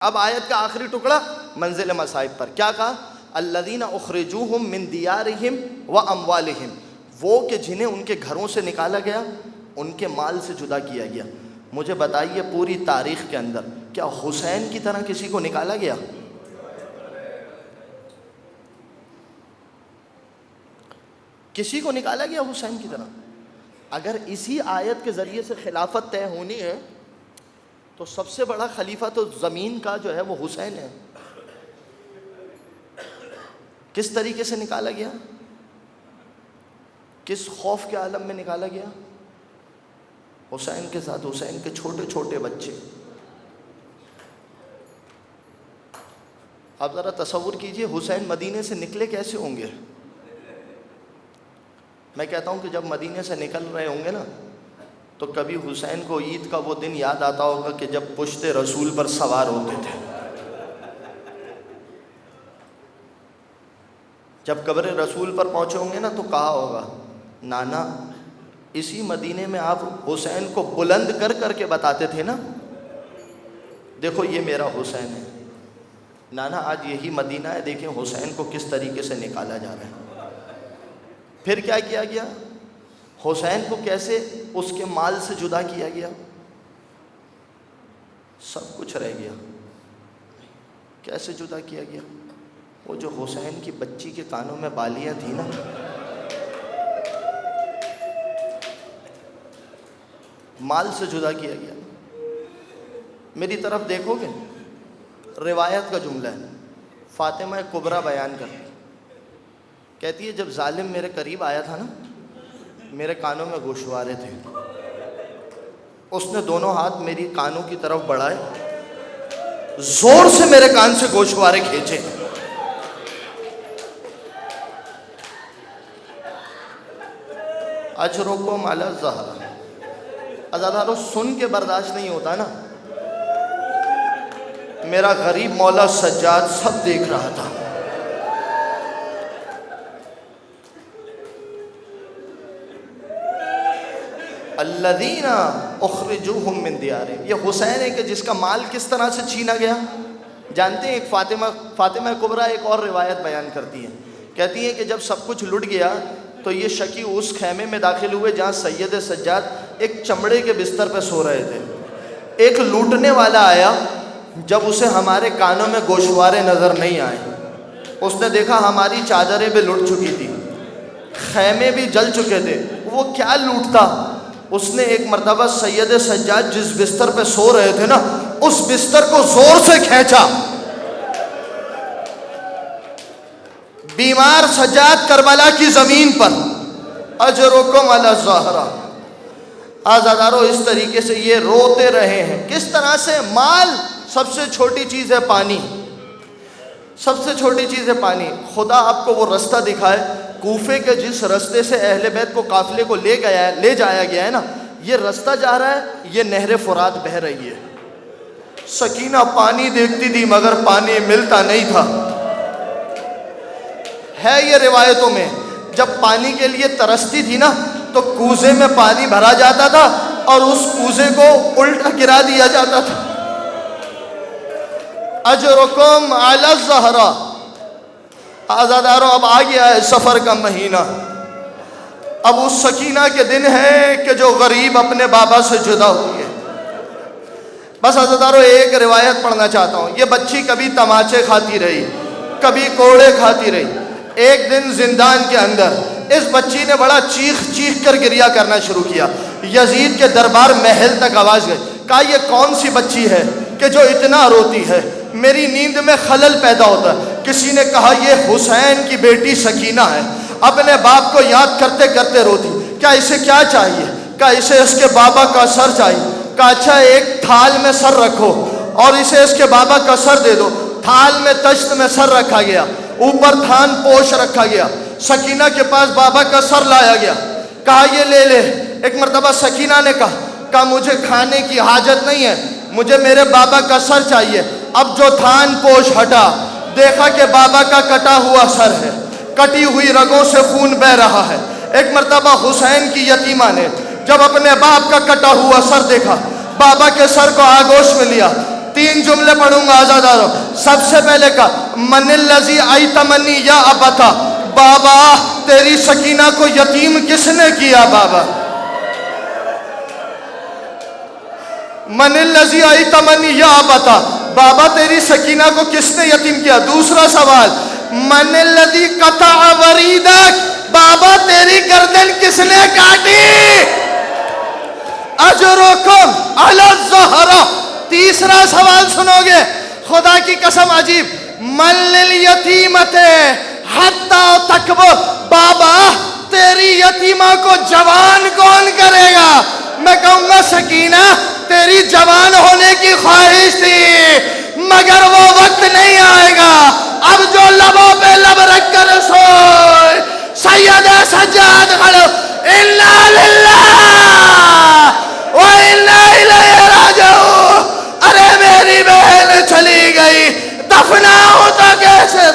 اب آیت کا آخری ٹکڑا منزل مصائب پر کیا کہا؟ الذین اخرجوہم من دیارہم و اموالہم، وہ کہ جنہیں ان کے گھروں سے نکالا گیا، ان کے مال سے جدا کیا گیا۔ مجھے بتائیے پوری تاریخ کے اندر کیا حسین کی طرح کسی کو نکالا گیا؟ کسی کو نکالا گیا حسین کی طرح؟ اگر اسی آیت کے ذریعے سے خلافت طے ہونی ہے تو سب سے بڑا خلیفہ تو زمین کا جو ہے وہ حسین ہے۔ کس طریقے سے نکالا گیا؟ کس خوف کے عالم میں نکالا گیا؟ حسین کے ساتھ حسین کے چھوٹے چھوٹے بچے۔ آپ ذرا تصور کیجئے حسین مدینے سے نکلے کیسے ہوں گے؟ میں کہتا ہوں کہ جب مدینے سے نکل رہے ہوں گے نا تو کبھی حسین کو عید کا وہ دن یاد آتا ہوگا کہ جب پشت رسول پر سوار ہوتے تھے۔ جب قبر رسول پر پہنچے ہوں گے نا تو کہا ہوگا نانا اسی مدینے میں آپ حسین کو بلند کر کر کے بتاتے تھے نا، دیکھو یہ میرا حسین ہے نانا، آج یہی مدینہ ہے، دیکھیں حسین کو کس طریقے سے نکالا جا رہا ہے۔ پھر کیا کیا گیا؟ حسین کو کیسے اس کے مال سے جدا کیا گیا؟ سب کچھ رہ گیا۔ کیسے جدا کیا گیا؟ وہ جو حسین کی بچی کے کانوں میں بالیاں تھیں نا، مال سے جدا کیا گیا۔ میری طرف دیکھو گے، روایت کا جملہ ہے، فاطمہ کبریٰ بیان کرتی، کہتی ہے جب ظالم میرے قریب آیا تھا نا، میرے کانوں میں گوشوارے تھے، اس نے دونوں ہاتھ میری کانوں کی طرف بڑھائے، زور سے میرے کان سے گوشوارے کھینچے۔ اجرکم علی الزہرا، عزادارو سن کے برداشت نہیں ہوتا نا، میرا غریب مولا سجاد سب دیکھ رہا تھا۔ الذین اخرجوہم من دیارہم، یہ حسین ہے کہ جس کا مال کس طرح سے چھینا گیا؟ جانتے ہیں ایک فاطمہ کبریٰ ایک اور روایت بیان کرتی ہے، کہتی ہے کہ جب سب کچھ لٹ گیا تو یہ شکی اس خیمے میں داخل ہوئے جہاں سید سجاد ایک چمڑے کے بستر پہ سو رہے تھے۔ ایک لوٹنے والا آیا، جب اسے ہمارے کانوں میں گوشوارے نظر نہیں آئے، اس نے دیکھا ہماری چادریں بھی لٹ چکی تھی، خیمے بھی جل چکے تھے، وہ کیا لوٹتا؟ اس نے ایک مرتبہ سید سجاد جس بستر پہ سو رہے تھے نا، اس بستر کو زور سے کھینچا، بیمار سجاد کربلا کی زمین پر۔ اجرکم علی الزہرا، آزادارو اس طریقے سے یہ روتے رہے ہیں۔ کس طرح سے؟ مال سب سے چھوٹی چیز ہے، پانی سب سے چھوٹی چیز ہے، پانی۔ خدا آپ کو وہ رستہ دکھائے، کوفے کے جس رستے سے اہل بیت کو قافلے کو لے جایا گیا ہے نا، یہ رستہ جا رہا ہے، یہ نہر فرات بہہ رہی ہے۔ سکینہ پانی دیکھتی تھی مگر پانی ملتا نہیں تھا۔ ہے یہ روایتوں میں، جب پانی کے لیے ترستی تھی نا تو کوزے میں پانی بھرا جاتا تھا اور اس کوزے کو الٹا گرا دیا جاتا تھا۔ اجرکم علی الزہرا، آزادارو اب آ گیا ہے سفر کا مہینہ، اب اس سکینہ کے دن ہے کہ جو غریب اپنے بابا سے جدا ہوئی ہے۔ بس آزادارو ایک روایت پڑھنا چاہتا ہوں۔ یہ بچی کبھی تماچے کھاتی رہی، کبھی کوڑے کھاتی رہی۔ ایک دن زندان کے اندر اس بچی نے بڑا چیخ کر گریہ کرنا شروع کیا، یزید کے دربار محل تک آواز گئی۔ کہا یہ کون سی بچی ہے کہ جو اتنا روتی ہے؟ میری نیند میں خلل پیدا ہوتا ہے۔ کسی نے کہا یہ حسین کی بیٹی سکینہ ہے، اپنے باپ کو یاد کرتے کرتے روتی۔ کیا اسے کیا چاہیے؟ کہا اسے اس کے بابا کا سر چاہیے۔ کہا اچھا ایک تھال میں سر رکھو اور اسے اس کے بابا کا سر دے دو۔ تھال میں تشت میں سر رکھا گیا، اوپر تھان پوش رکھا گیا، سکینہ کے پاس بابا کا سر لایا گیا۔ کہا یہ لے لے۔ ایک مرتبہ سکینہ نے کہا مجھے کھانے کی حاجت نہیں ہے، مجھے میرے بابا کا سر چاہیے۔ اب جو تھان پوش ہٹا، دیکھا کہ بابا کا کٹا ہوا سر ہے، کٹی ہوئی رگوں سے خون بہ رہا ہے۔ ایک مرتبہ حسین کی یتیمہ نے جب اپنے باپ کا کٹا ہوا سر دیکھا، بابا کے سر کو آگوش میں لیا، 3 جملے پڑھوں گا عزادارو. سب سے پہلے کا من الذی ایتمنی یا ابتا، بابا تیری سکینہ کو یتیم کس نے کیا بابا؟ من الذی ایتمنی یا ابتا، بابا تیری سکینہ کو کس نے یتیم کیا؟ دوسرا سوال من الذی قطع وریدک، بابا تیری گردن کس نے کاٹی؟ اجرکم علی الزہرا. تیسرا سوال سنو گے خدا کی قسم عجیب، من للیتیمت حتی تکبر، بابا تیری یتیمہ کو جوان کون کرے گا؟ میں کہوں گا سکینہ تیری جوان ہونے کی خواہش تھی مگر وہ وقت نہیں آئے گا. اب جو لبوں پہ لب رکھ کر سوئے سید سجاد کھڑو انا للہ و انا الیہ راجعون. ارے میری بہن چلی گئی دفناؤں تو کیسے؟